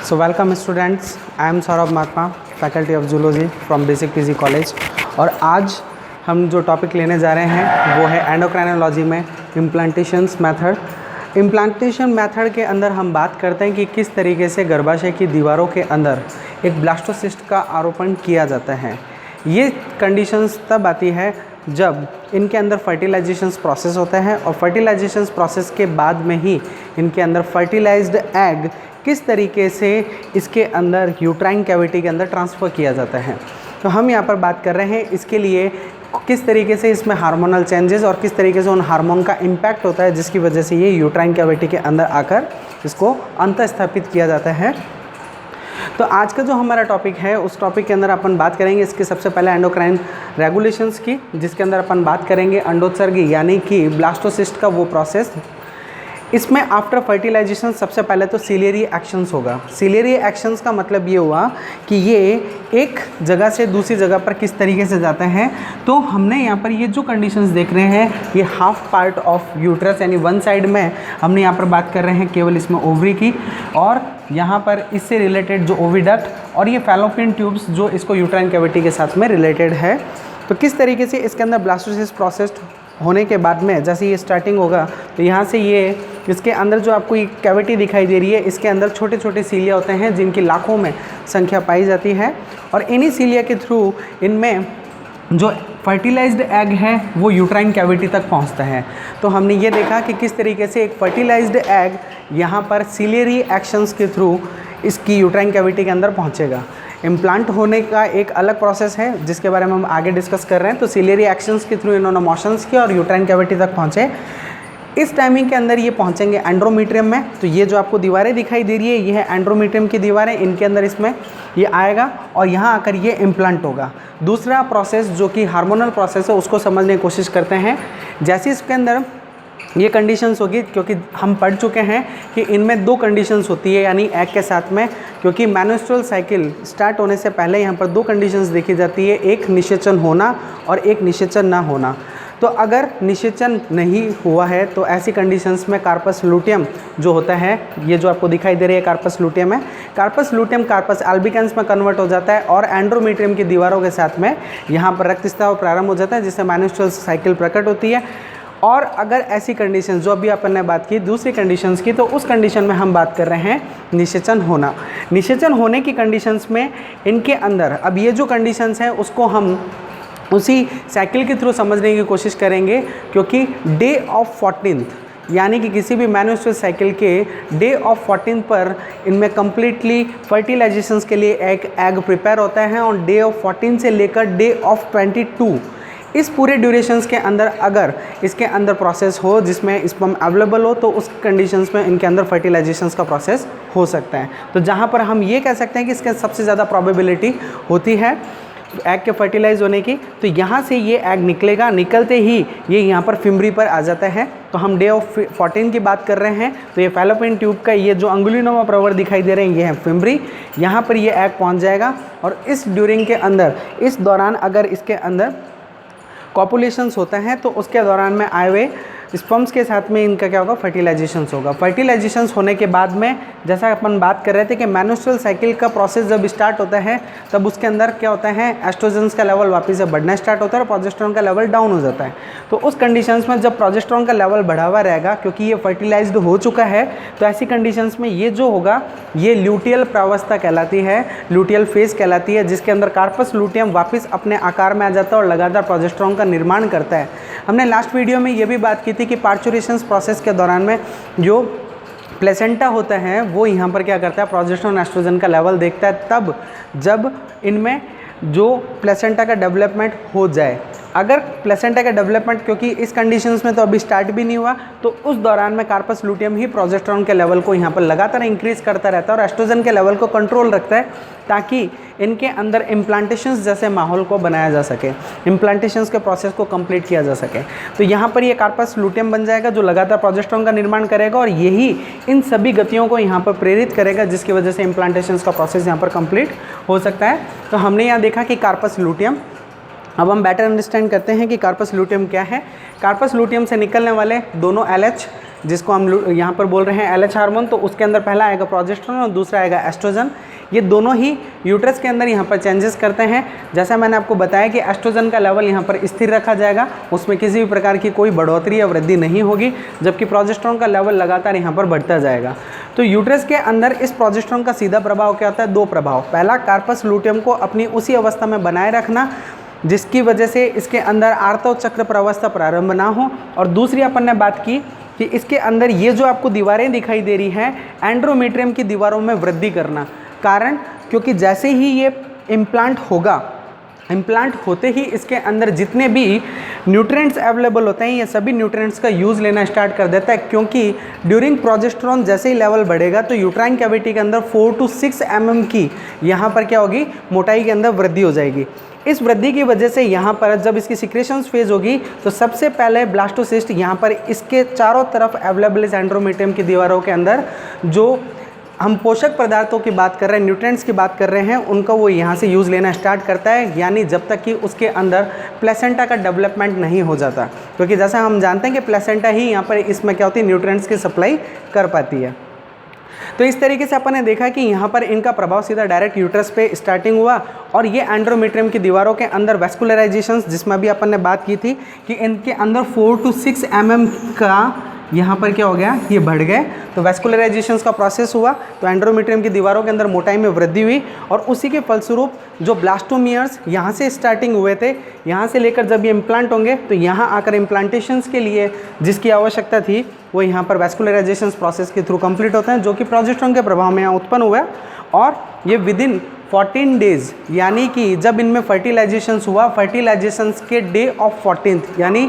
So welcome students, I am Saurabh Mahatma, faculty of zoology from Basic PG College। और आज हम जो topic लेने जा रहे हैं वो है एंडोक्राइनोलॉजी में इम्प्लांटेशंस मेथड। इम्प्लांटेशन मेथड के अंदर हम बात करते हैं कि किस तरीके से गर्भाशय की दीवारों के अंदर एक ब्लास्टोसिस्ट का आरोपण किया जाता है। ये कंडीशंस तब आती है जब इनके अंदर फर्टिलाइजेशंस प्रोसेस होता है और फर्टिलाइजेशंस प्रोसेस के बाद में ही इनके अंदर फर्टिलाइज्ड एग किस तरीके से इसके अंदर यूट्राइन कैविटी के अंदर ट्रांसफ़र किया जाता है। तो हम यहाँ पर बात कर रहे हैं इसके लिए किस तरीके से इसमें हार्मोनल चेंजेस और किस तरीके से उन हार्मोन का इम्पैक्ट होता है जिसकी वजह से ये यूट्राइन कैविटी के अंदर आकर इसको अंतःस्थापित किया जाता है। तो आज का जो हमारा टॉपिक है उस टॉपिक के अंदर अपन बात करेंगे इसके सबसे पहले एंडोक्राइन रेगुलेशंस की, जिसके अंदर अपन बात करेंगे अंडोत्सर्गी यानी कि ब्लास्टोसिस्ट का वो प्रोसेस। इसमें आफ्टर फर्टिलाइजेशन सबसे पहले तो सिलियरी एक्शंस होगा। सिलियरी एक्शंस का मतलब ये हुआ कि ये एक जगह से दूसरी जगह पर किस तरीके से जाते हैं। तो हमने यहाँ पर ये जो कंडीशंस देख रहे हैं ये हाफ पार्ट ऑफ यूट्रस यानी वन साइड में हमने यहाँ पर बात कर रहे हैं केवल इसमें ओवरी की, और यहाँ पर इससे रिलेटेड जो ओविडक्ट और ये फैलोपियन ट्यूब्स जो इसको यूट्राइन कैविटी के साथ में रिलेटेड है। तो किस तरीके से इसके अंदर ब्लास्टोसिस्ट प्रोसेस होने के बाद में जैसे ये स्टार्टिंग होगा तो यहाँ से ये इसके अंदर जो आपको ये कैविटी दिखाई दे रही है इसके अंदर छोटे छोटे सीलिया होते हैं जिनकी लाखों में संख्या पाई जाती है, और इन्हीं सीलिया के थ्रू इनमें जो फर्टिलाइज्ड एग है वो यूट्राइन कैविटी तक पहुंचता है। तो हमने ये देखा कि किस तरीके से एक फर्टिलाइज्ड एग यहाँ पर सिलियरी एक्शंस के थ्रू इसकी यूट्राइन कैविटी के अंदर पहुँचेगा। इम्प्लांट होने का एक अलग प्रोसेस है जिसके बारे में हम आगे डिस्कस कर रहे हैं। तो सिलियरी एक्शंस के थ्रू इन्होंने मोशंस किया और यूट्राइन कैविटी तक पहुँचे। इस टाइमिंग के अंदर ये पहुँचेंगे एंड्रोमीट्रियम में। तो ये जो आपको दीवारें दिखाई दे रही है ये है एंड्रोमीट्रियम की दीवारें, इनके अंदर इसमें ये आएगा और यहाँ आकर ये इम्प्लांट होगा। दूसरा प्रोसेस जो कि हार्मोनल प्रोसेस है उसको समझने की कोशिश करते हैं। जैसे इसके अंदर ये कंडीशंस होगी, क्योंकि हम पढ़ चुके हैं कि इनमें दो कंडीशंस होती है यानी एग के साथ में, क्योंकि मेंस्ट्रुअल साइकिल स्टार्ट होने से पहले यहाँ पर दो कंडीशंस देखी जाती है, एक निषेचन होना और एक निषेचन ना होना। तो अगर निषेचन नहीं हुआ है तो ऐसी कंडीशंस में कार्पस लूटियम जो होता है, ये जो आपको दिखाई दे रही है कार्पस लूटियम है, कार्पस लूटियम कार्पस अल्बिकेंस में कन्वर्ट हो जाता है और एंड्रोमीट्रियम की दीवारों के साथ में यहाँ पर रक्तस्राव प्रारंभ हो जाता है जिससे मेंस्ट्रुअल साइकिल प्रकट होती है। और अगर ऐसी कंडीशन जो अभी अपन ने बात की दूसरी कंडीशंस की, तो उस कंडीशन में हम बात कर रहे हैं निषेचन होना। निषेचन होने की कंडीशंस में इनके अंदर अब ये जो कंडीशंस हैं उसको हम उसी साइकिल के थ्रू समझने की कोशिश करेंगे, क्योंकि डे ऑफ 14th यानी कि किसी भी मेंस्ट्रुअल साइकिल के डे ऑफ 14 पर इनमें कम्प्लीटली फर्टिलाइजेशंस के लिए एक एग प्रिपेयर होता है और डे ऑफ 14 से लेकर डे ऑफ 22 इस पूरे ड्यूरेशंस के अंदर अगर इसके अंदर प्रोसेस हो जिसमें स्पर्म अवेलेबल हो तो उस कंडीशंस में इनके अंदर फर्टिलाइजेशंस का प्रोसेस हो सकता है। तो जहाँ पर हम ये कह सकते हैं कि इसके सबसे ज़्यादा प्रोबेबिलिटी होती है एग के फर्टिलाइज होने की। तो यहाँ से ये एग निकलेगा, निकलते ही ये यहाँ पर फिम्बरी पर आ जाता है। तो हम डे ऑफ 14 की बात कर रहे हैं, तो ये फैलोपियन ट्यूब का ये जो अंगुलीनुमा प्रवर दिखाई दे रहे हैं ये है फिम्बरी। यहाँ पर ये एग पहुँच जाएगा और इस ड्यूरिंग के अंदर इस दौरान अगर इसके अंदर कॉपुलेशंस होता है तो उसके दौरान में आए हुए स्पर्म्स के साथ में इनका क्या होगा, फर्टिलाइजेशंस होगा। फर्टिलाइजेशंस होने के बाद में जैसा अपन बात कर रहे थे कि मेंस्ट्रुअल साइकिल का प्रोसेस जब स्टार्ट होता है तब उसके अंदर क्या होता है, एस्ट्रोजन्स का लेवल वापस से बढ़ना स्टार्ट होता है और प्रोजेस्टेरॉन का लेवल डाउन हो जाता है। तो उस कंडीशंस में जब प्रोजेस्टेरॉन का लेवल बढ़ा हुआ रहेगा क्योंकि ये फर्टिलाइज्ड हो चुका है, तो ऐसी कंडीशंस में ये जो होगा ये ल्यूटियल प्रावस्था कहलाती है, ल्यूटियल फेज कहलाती है, जिसके अंदर कार्पस लूटियम वापस अपने आकार में आ जाता है और लगातार प्रोजेस्टेरॉन का निर्माण करता है। हमने लास्ट वीडियो में ये भी बात की थी कि पार्चुरेशंस प्रोसेस के दौरान में जो प्लेसेंटा होता है वो यहाँ पर क्या करता है, प्रोजेस्टेरॉन एस्ट्रोजन का लेवल देखता है तब जब इनमें जो प्लेसेंटा का डेवलपमेंट हो जाए। अगर प्लेसेंटा का डेवलपमेंट क्योंकि इस कंडीशंस में तो अभी स्टार्ट भी नहीं हुआ, तो उस दौरान में कार्पस लूटियम ही प्रोजेस्टेरॉन के लेवल को यहाँ पर लगातार इंक्रीज करता रहता है और एस्ट्रोजन के लेवल को कंट्रोल रखता है ताकि इनके अंदर इम्प्लांटेशंस जैसे माहौल को बनाया जा सके, इम्प्लांटेशंस के प्रोसेस को कंप्लीट किया जा सके। तो यहाँ पर ये कार्पस लूटियम बन जाएगा जो लगातार प्रोजेस्टेरॉन का निर्माण करेगा और यही इन सभी गतियों को यहाँ पर प्रेरित करेगा जिसकी वजह से इम्प्लांटेशंस का प्रोसेस यहाँ पर कंप्लीट हो सकता है। तो हमने यहाँ देखा कि कार्पस लूटियम। अब हम बेटर अंडरस्टैंड करते हैं कि कार्पस लूटियम क्या है। कार्पस लूटियम से निकलने वाले दोनों LH जिसको हम यहाँ पर बोल रहे हैं LH हार्मोन, तो उसके अंदर पहला आएगा प्रोजेस्टेरोन और दूसरा आएगा एस्ट्रोजन। ये दोनों ही यूट्रस के अंदर यहाँ पर चेंजेस करते हैं। जैसा मैंने आपको बताया कि एस्ट्रोजन का लेवल यहाँ पर स्थिर रखा जाएगा, उसमें किसी भी प्रकार की कोई बढ़ोतरी या वृद्धि नहीं होगी, जबकि प्रोजेस्टेरोन का लेवल लगातार यहाँ पर बढ़ता जाएगा। तो यूट्रस के अंदर इस प्रोजेस्टेरोन का सीधा प्रभाव क्या होता है? दो प्रभाव। पहला, कार्पस लूटियम को अपनी उसी अवस्था में बनाए रखना जिसकी वजह से इसके अंदर आर्तव चक्र प्रवस्था प्रारंभ ना हो, और दूसरी अपन ने बात की कि इसके अंदर ये जो आपको दीवारें दिखाई दे रही हैं एंड्रोमेट्रियम की दीवारों में वृद्धि करना। कारण, क्योंकि जैसे ही ये इम्प्लांट होगा, इम्प्लांट होते ही इसके अंदर जितने भी न्यूट्रिएंट्स अवेलेबल होते हैं ये सभी न्यूट्रिएंट्स का यूज़ लेना स्टार्ट कर देता है, क्योंकि ड्यूरिंग प्रोजेस्टेरोन जैसे ही लेवल बढ़ेगा तो यूट्राइन कैविटी के अंदर 4 to 6 mm की यहाँ पर क्या होगी? मोटाई के अंदर वृद्धि हो जाएगी। इस वृद्धि की वजह से यहाँ पर जब इसकी सिक्रेशंस फेज होगी तो सबसे पहले ब्लास्टोसिस्ट यहाँ पर इसके चारों तरफ अवेलेबल इस एंड्रोमेट्रियम की दीवारों के अंदर जो हम पोषक पदार्थों की बात कर रहे हैं, न्यूट्रिएंट्स की बात कर रहे हैं, उनका वो यहाँ से यूज़ लेना स्टार्ट करता है, यानी जब तक कि उसके अंदर प्लेसेंटा का डेवलपमेंट नहीं हो जाता, क्योंकि जैसा हम जानते हैं कि प्लेसेंटा ही यहाँ पर इसमें क्या होती है? न्यूट्रिएंट्स की सप्लाई कर पाती है। तो इस तरीके से अपन ने देखा कि यहाँ पर इनका प्रभाव सीधा डायरेक्ट यूट्रस पे स्टार्टिंग हुआ, और ये एंड्रोमेट्रियम की दीवारों के अंदर वैस्कुलराइजेशंस, जिसमें भी अपन ने बात की थी कि इनके अंदर 4 to 6 mm का यहाँ पर क्या हो गया? ये बढ़ गए। तो वैस्कुलराइजेशंस का प्रोसेस हुआ, तो एंड्रोमेट्रियम की दीवारों के अंदर मोटाई में वृद्धि हुई, और उसी के फलस्वरूप जो ब्लास्टोमियर्स यहाँ से स्टार्टिंग हुए थे, यहाँ से लेकर जब ये इम्प्लांट होंगे तो यहाँ आकर इम्प्लांटेशंस के लिए जिसकी आवश्यकता थी वो यहाँ पर वैस्कुलराइजेशंस प्रोसेस के थ्रू कंप्लीट होते हैं, जो कि प्रोजेस्टेरोन के प्रभाव में यहाँ उत्पन्न हुआ। और ये विदिन 14 डेज, यानी कि जब इनमें फर्टिलाइजेशंस हुआ, फर्टिलाइजेशंस के डे ऑफ 14th यानी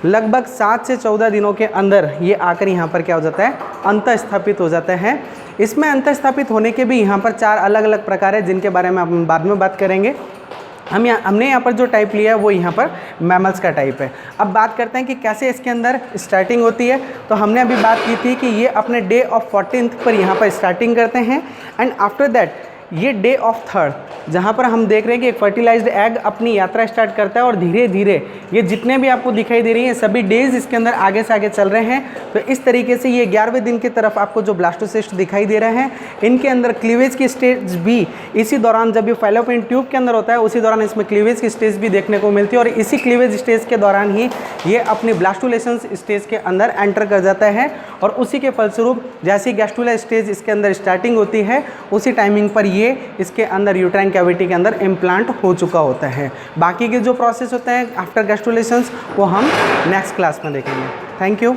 लगभग 7 से 14 दिनों के अंदर ये आकर यहाँ पर क्या हो जाता है? अंत स्थापित हो जाता है। इसमें अंत स्थापित होने के भी यहाँ पर 4 अलग अलग प्रकार है, जिनके बारे में हम बाद में बात करेंगे। हमने यहाँ पर जो टाइप लिया है वो यहाँ पर मैमल्स का टाइप है। अब बात करते हैं कि कैसे इसके अंदर स्टार्टिंग होती है। तो हमने अभी बात की थी कि ये अपने डे ऑफ 14th पर यहाँ पर स्टार्टिंग करते हैं, एंड आफ्टर दैट ये डे ऑफ 3rd, जहाँ पर हम देख रहे हैं कि एक फर्टिलाइज्ड एग अपनी यात्रा स्टार्ट करता है, और धीरे धीरे ये जितने भी आपको दिखाई दे रही हैं सभी डेज इसके अंदर आगे से आगे चल रहे हैं। तो इस तरीके से ये 11वें दिन की तरफ आपको जो ब्लास्टोसिस्ट दिखाई दे रहे हैं, इनके अंदर क्लीवेज की स्टेज भी इसी दौरान, जब ये फैलोपियन ट्यूब के अंदर होता है उसी दौरान इसमें क्लीवेज की स्टेज भी देखने को मिलती है, और इसी क्लीवेज स्टेज के दौरान ही ये अपनी ब्लास्टुलेशन स्टेज के अंदर एंटर कर जाता है, और उसी के फलस्वरूप जैसी गैस्ट्रुला स्टेज इसके अंदर स्टार्टिंग होती है उसी टाइमिंग पर ये इसके अंदर यूट्राइन कैविटी के अंदर इम्प्लांट हो चुका होता है। बाकी के जो प्रोसेस होते हैं आफ्टर गैस्ट्रुलेशंस वो हम नेक्स्ट क्लास में देखेंगे। Thank you.